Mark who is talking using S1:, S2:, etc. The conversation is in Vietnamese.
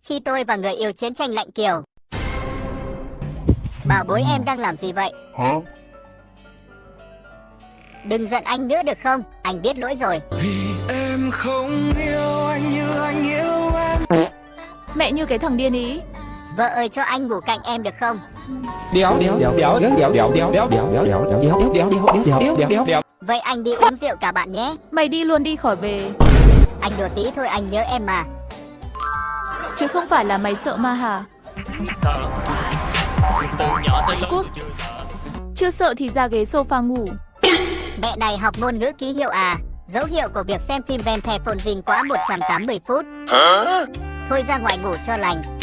S1: khi tôi và người yêu chiến tranh lạnh kiểu. Bảo bối em đang làm gì vậy?
S2: Hả?
S1: Đừng giận anh nữa được không? Anh biết lỗi rồi.
S3: Vì em không yêu anh như anh yêu em.
S4: Mẹ như cái thằng điên ý.
S1: Vợ ơi cho anh ngủ cạnh em được không? Vậy anh đi uống rượu cả bạn nhé.
S4: Mày đi luôn đi khỏi về.
S1: Anh đùa tí thôi, anh nhớ em mà.
S4: Chứ không phải là mày sợ ma hả?
S5: Sợ. Từ nhỏ tới lớn
S4: Cút.
S5: tôi chưa sợ.
S4: Chưa sợ thì ra ghế sofa ngủ.
S1: Mẹ này học ngôn ngữ ký hiệu à? Dấu hiệu của việc xem phim Van The Phồn Vinh quá 180 phút. Thôi ra ngoài ngủ cho lành.